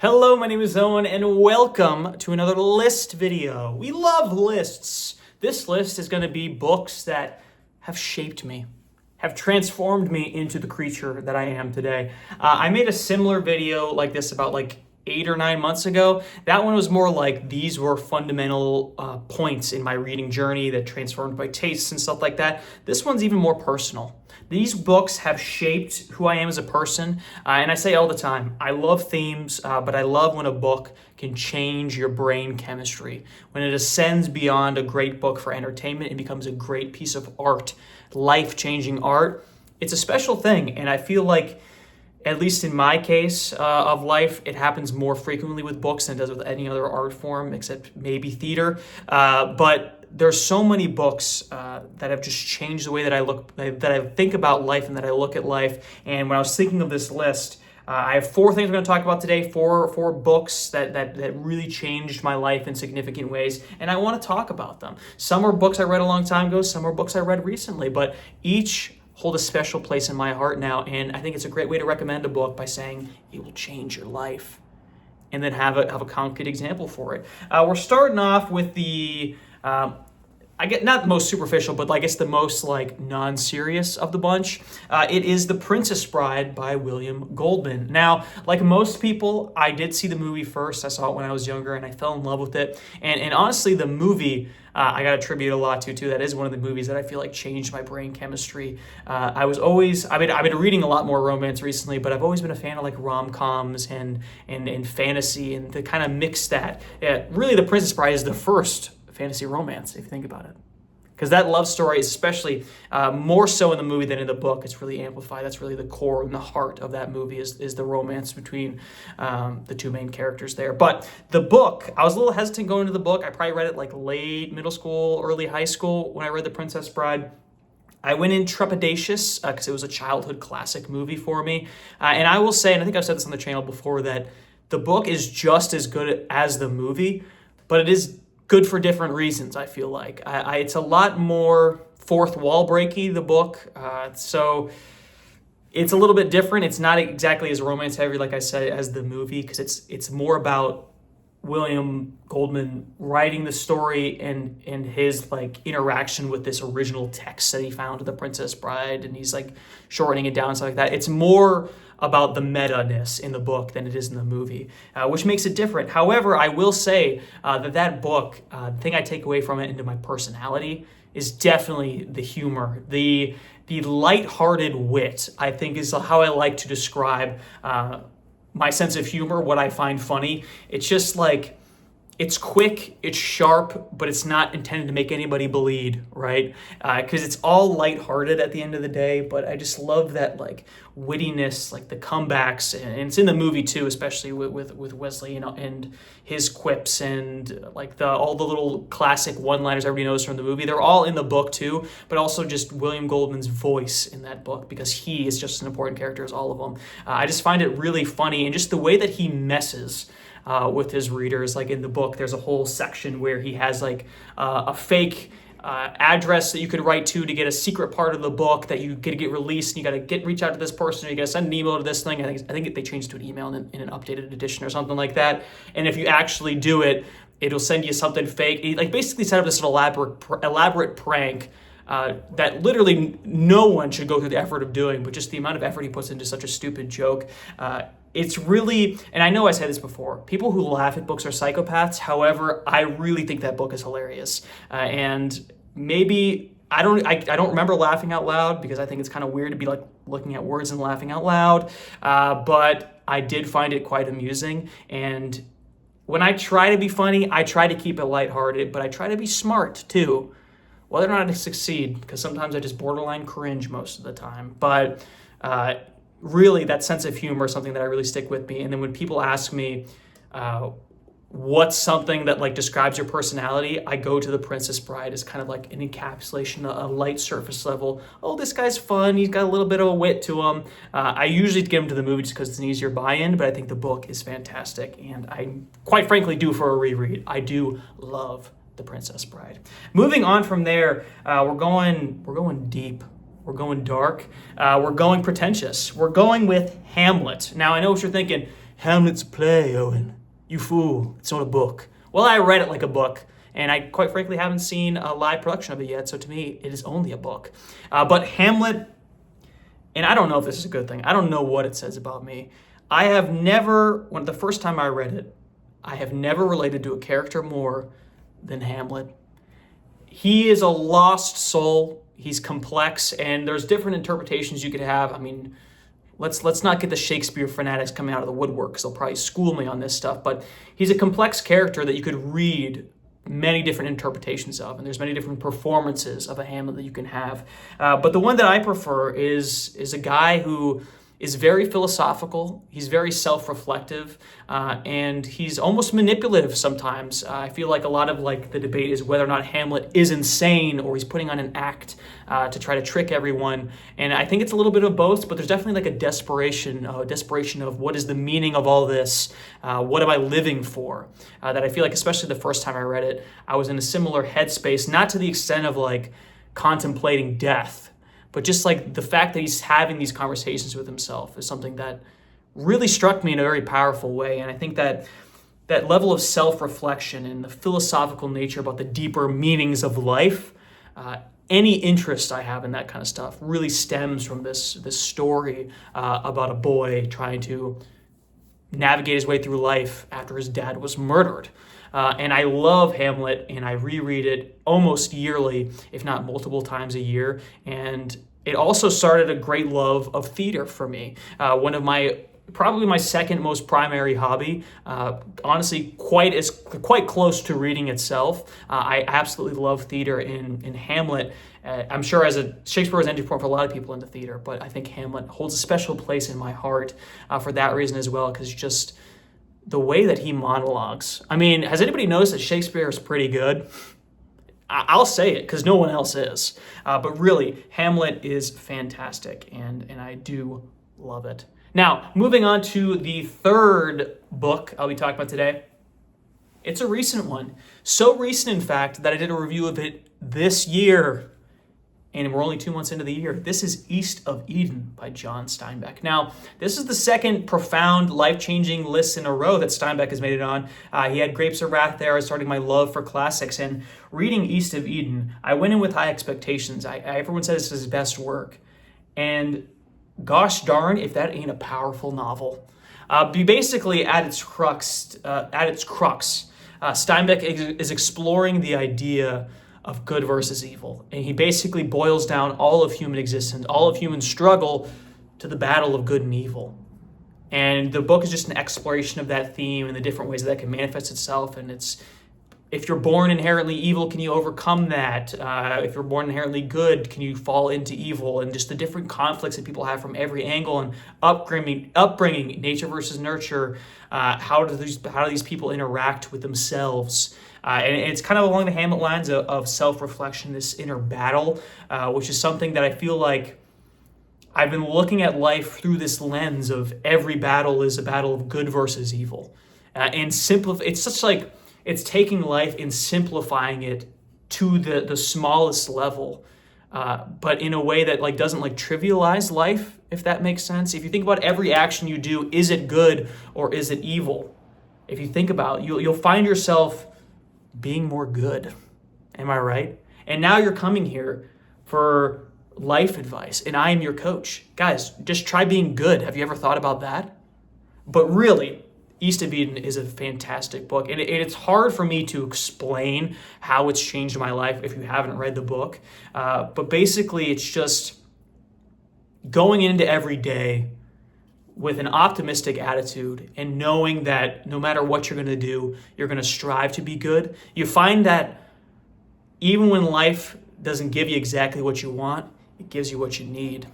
Hello, my name is Owen, and welcome to another list video. We love lists. This list is going to be books that have shaped me, have transformed me into the creature that I am today. I made a similar video like this about 8 or 9 months ago. That one was more like these were fundamental points in my reading journey that transformed my tastes and stuff like that. This one's even more personal. These books have shaped who I am as a person, and I say all the time, I love themes, but I love when a book can change your brain chemistry. When it ascends beyond a great book for entertainment and becomes a great piece of art, life-changing art, it's a special thing, and I feel like, at least in my case of life, it happens more frequently with books than it does with any other art form, except maybe theater. But there's so many books that have just changed the way that I think about life and that I look at life. And when I was thinking of this list, I have 4 things we're going to talk about today, four books that really changed my life in significant ways, and I want to talk about them. Some are books I read a long time ago, some are books I read recently, but each hold a special place in my heart now, and I think it's a great way to recommend a book by saying it will change your life, and then have a concrete example for it. We're starting off with the I get not the most superficial, but I guess the most non-serious of the bunch. It is The Princess Bride by William Goldman. Now, like most people, I did see the movie first. I saw it when I was younger, and I fell in love with it. And honestly, the movie, I got to attribute a lot to, too. That is one of the movies that I feel like changed my brain chemistry. I've been reading a lot more romance recently, but I've always been a fan of rom-coms and fantasy, and to kind of mix that. Really, The Princess Bride is the first fantasy romance, if you think about it. Because that love story is especially more so in the movie than in the book. It's really amplified. That's really the core and the heart of that movie is the romance between the 2 main characters there. But the book, I was a little hesitant going into the book. I probably read it late middle school, early high school when I read The Princess Bride. I went in trepidatious because it was a childhood classic movie for me. And I will say, and I think I've said this on the channel before, that the book is just as good as the movie, but it is good for different reasons, I feel like. It's a lot more fourth wall breaky, the book. So it's a little bit different. It's not exactly as romance heavy, like I said, as the movie, because it's more about William Goldman writing the story and his interaction with this original text that he found of The Princess Bride, and he's shortening it down and stuff like that. It's more about the meta-ness in the book than it is in the movie, which makes it different. However, I will say that book, the thing I take away from it into my personality is definitely the humor. The lighthearted wit, I think, is how I like to describe my sense of humor, what I find funny. It's just it's quick, it's sharp, but it's not intended to make anybody bleed, right? Because it's all lighthearted at the end of the day, but I just love that wittiness, the comebacks, and it's in the movie too, especially with Wesley and his quips and all the little classic one-liners everybody knows from the movie. They're all in the book too, but also just William Goldman's voice in that book, because he is just an important character as all of them. I just find it really funny, and just the way that he messes with his readers. In the book, there's a whole section where he has a fake address that you could write to get a secret part of the book that you could get released, and you got to reach out to this person, or you got to send an email to this thing. I think they changed to an email in an updated edition or something like that. And if you actually do it, it'll send you something fake. He basically set up this elaborate prank that literally no one should go through the effort of doing, but just the amount of effort he puts into such a stupid joke. It's really, and I know I said this before, people who laugh at books are psychopaths. However, I really think that book is hilarious. And maybe, I don't remember laughing out loud, because I think it's kind of weird to be looking at words and laughing out loud. But I did find it quite amusing. And when I try to be funny, I try to keep it lighthearted, but I try to be smart too. Whether or not I succeed, because sometimes I just borderline cringe most of the time. But really, that sense of humor is something that I really stick with me. And then when people ask me what's something that describes your personality, I go to The Princess Bride as kind of an encapsulation, a light surface level. Oh, this guy's fun. He's got a little bit of a wit to him. I usually get him to the movie just because it's an easier buy-in, but I think the book is fantastic. And I, quite frankly, due for a reread. I do love The Princess Bride. Moving on from there, we're going deep. We're going dark. We're going pretentious. We're going with Hamlet. Now, I know what you're thinking. Hamlet's a play, Owen. You fool. It's not a book. Well, I read it like a book, and I quite frankly haven't seen a live production of it yet, so to me, it is only a book. But Hamlet, and I don't know if this is a good thing. I don't know what it says about me. I have never, when the first time I read it, I have never related to a character more than Hamlet. He is a lost soul. He's complex, and there's different interpretations you could have. I mean, let's not get the Shakespeare fanatics coming out of the woodwork, because they'll probably school me on this stuff. But he's a complex character that you could read many different interpretations of, and there's many different performances of a Hamlet that you can have. But the one that I prefer is a guy who is very philosophical. He's very self-reflective, and he's almost manipulative sometimes. I feel like a lot of the debate is whether or not Hamlet is insane or he's putting on an act to try to trick everyone. And I think it's a little bit of both, but there's definitely a desperation of what is the meaning of all this? What am I living for? That I feel like, especially the first time I read it, I was in a similar headspace, not to the extent of contemplating death, but just the fact that he's having these conversations with himself is something that really struck me in a very powerful way. And I think that that level of self-reflection and the philosophical nature about the deeper meanings of life, any interest I have in that kind of stuff really stems from this story about a boy trying to navigate his way through life after his dad was murdered. And I love Hamlet, and I reread it almost yearly, if not multiple times a year. And it also started a great love of theater for me. One of probably my second most primary hobby, honestly, quite close to reading itself. I absolutely love theater in Hamlet. I'm sure Shakespeare was an entry point for a lot of people into theater, but I think Hamlet holds a special place in my heart for that reason as well, because just the way that he monologues. I mean, has anybody noticed that Shakespeare is pretty good? I'll say it because no one else is. But really, Hamlet is fantastic, and I do love it. Now, moving on to the third book I'll be talking about today. It's a recent one. So recent, in fact, that I did a review of it this year. And we're only 2 months into the year. This is East of Eden by John Steinbeck. Now, this is the second profound, life-changing list in a row that Steinbeck has made it on. He had Grapes of Wrath there, starting my love for classics. And reading East of Eden, I went in with high expectations. Everyone says this is his best work. And gosh darn, if that ain't a powerful novel. Basically, at its crux, Steinbeck is exploring the idea of good versus evil. And he basically boils down all of human existence, all of human struggle to the battle of good and evil. And the book is just an exploration of that theme and the different ways that can manifest itself. And it's, if you're born inherently evil, can you overcome that? If you're born inherently good, can you fall into evil? And just the different conflicts that people have from every angle, and upbringing, nature versus nurture. How do these people interact with themselves? And it's kind of along the Hamlet lines of self-reflection, this inner battle, which is something that I feel like I've been looking at life through this lens of every battle is a battle of good versus evil. It's taking life and simplifying it to the smallest level, but in a way that doesn't trivialize life, if that makes sense. If you think about every action you do, is it good or is it evil? If you think about it, you'll find yourself being more good. Am I right? And now you're coming here for life advice, and I am your coach. Guys, just try being good. Have you ever thought about that? But really, East of Eden is a fantastic book, and it's hard for me to explain how it's changed my life if you haven't read the book. But basically, it's just going into every day with an optimistic attitude and knowing that no matter what you're going to do, you're going to strive to be good. You find that even when life doesn't give you exactly what you want, it gives you what you need.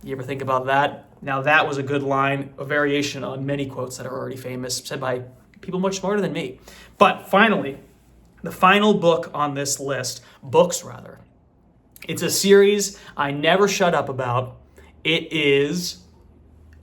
You ever think about that? Now that was a good line, a variation on many quotes that are already famous, said by people much smarter than me. But finally, the final book on this list, it's a series I never shut up about. It is,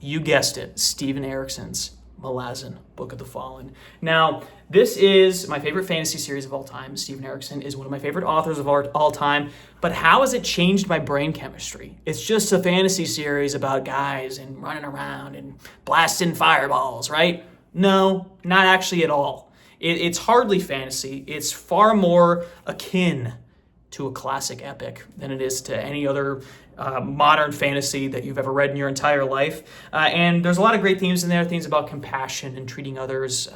you guessed it, Steven Erikson's Malazan, Book of the Fallen. Now, this is my favorite fantasy series of all time. Stephen Erickson is one of my favorite authors of all time. But how has it changed my brain chemistry? It's just a fantasy series about guys and running around and blasting fireballs, right? No, not actually at all. It's hardly fantasy. It's far more akin to a classic epic than it is to any other modern fantasy that you've ever read in your entire life. And there's a lot of great themes in there, themes about compassion and treating others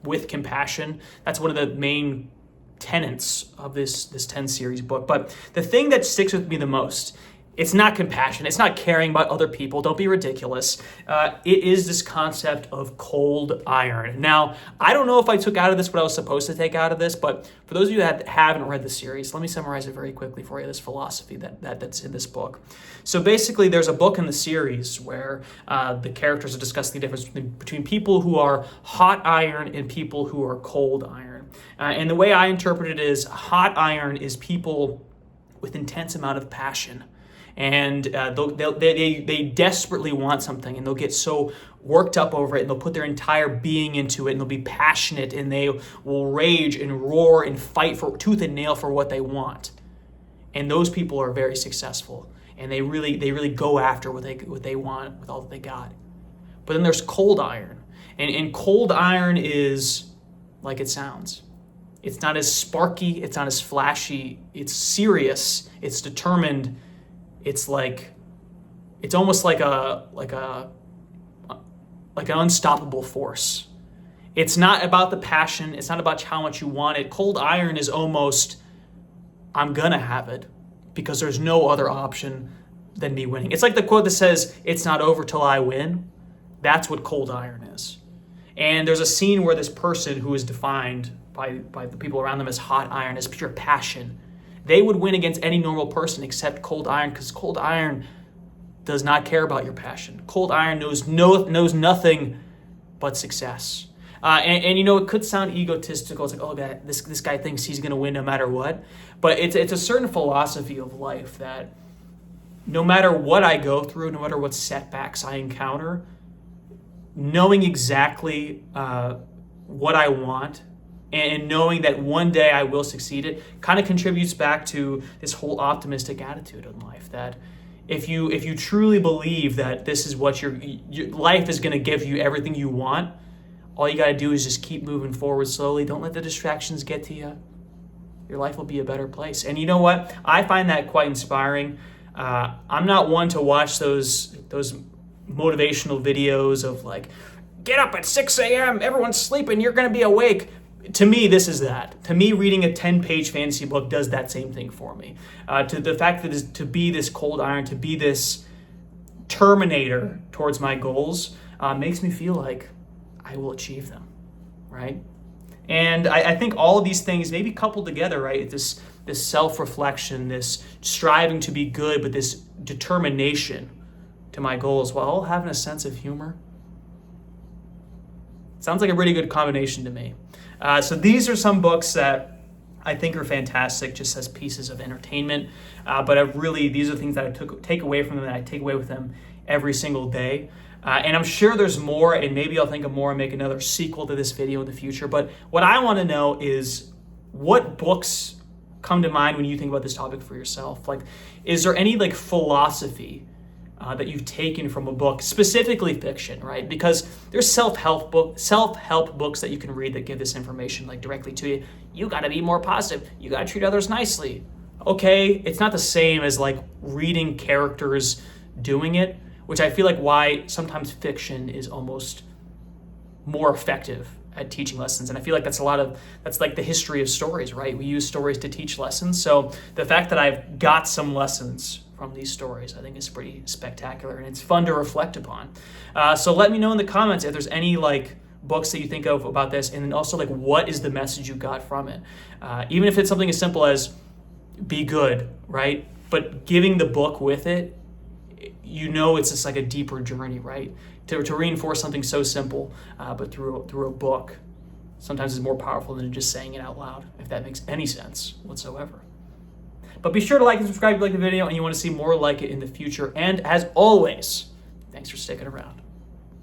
with compassion. That's one of the main tenets of this 10 series book. But the thing that sticks with me the most, it's not compassion. It's not caring about other people. Don't be ridiculous. It is this concept of cold iron. Now, I don't know if I took out of this what I was supposed to take out of this, but for those of you that haven't read the series, let me summarize it very quickly for you, this philosophy that's in this book. So basically, there's a book in the series where the characters are discussing the difference between people who are hot iron and people who are cold iron. And the way I interpret it is hot iron is people with intense amount of passion. And they desperately want something, and they'll get so worked up over it, and they'll put their entire being into it, and they'll be passionate, and they will rage and roar and fight for tooth and nail for what they want. And those people are very successful, and they really go after what they want with all that they got. But then there's cold iron, and cold iron is like it sounds. It's not as sparky, it's not as flashy, it's serious, it's determined. It's almost like an unstoppable force. It's not about the passion. It's not about how much you want it. Cold iron is almost, I'm gonna have it because there's no other option than me winning. It's like the quote that says, "It's not over till I win." That's what cold iron is. And there's a scene where this person who is defined by the people around them as hot iron, as pure passion, they would win against any normal person except cold iron, because cold iron does not care about your passion. Cold iron knows nothing but success. And you know, it could sound egotistical. It's like, oh, this guy thinks he's going to win no matter what. But it's a certain philosophy of life that no matter what I go through, no matter what setbacks I encounter, knowing exactly what I want and knowing that one day I will succeed, it kind of contributes back to this whole optimistic attitude in life. That if you truly believe that this is what your life is going to give you everything you want, all you got to do is just keep moving forward slowly. Don't let the distractions get to you. Your life will be a better place. And you know what? I find that quite inspiring. I'm not one to watch those motivational videos of like, get up at 6 a.m., everyone's sleeping, you're going to be awake. To me, this is that. To me, reading a 10-page fantasy book does that same thing for me. To the fact that to be this cold iron, to be this terminator towards my goals, makes me feel like I will achieve them, right? And I think all of these things maybe coupled together, right? This self-reflection, this striving to be good, but this determination to my goals, while having a sense of humor. Sounds like a pretty good combination to me. So these are some books that I think are fantastic, just as pieces of entertainment. But these are things that I take away from them, and I take away with them every single day. And I'm sure there's more, and maybe I'll think of more and make another sequel to this video in the future. But what I want to know is, what books come to mind when you think about this topic for yourself? Like, is there any philosophy that you've taken from a book, specifically fiction, right? Because there's self-help books that you can read that give this information directly to you. You got to be more positive. You got to treat others nicely. Okay, it's not the same as reading characters doing it, which I feel like why sometimes fiction is almost more effective at teaching lessons. And I feel like that's like the history of stories, right? We use stories to teach lessons. So the fact that I've got some lessons from these stories, I think is pretty spectacular, and it's fun to reflect upon. So let me know in the comments if there's any books that you think of about this, and then also what is the message you got from it. Even if it's something as simple as be good, right? But giving the book with it, it's just a deeper journey, right? To reinforce something so simple, but through a book, sometimes is more powerful than just saying it out loud, if that makes any sense whatsoever. But be sure to like and subscribe if you like the video and you want to see more like it in the future. And as always, thanks for sticking around.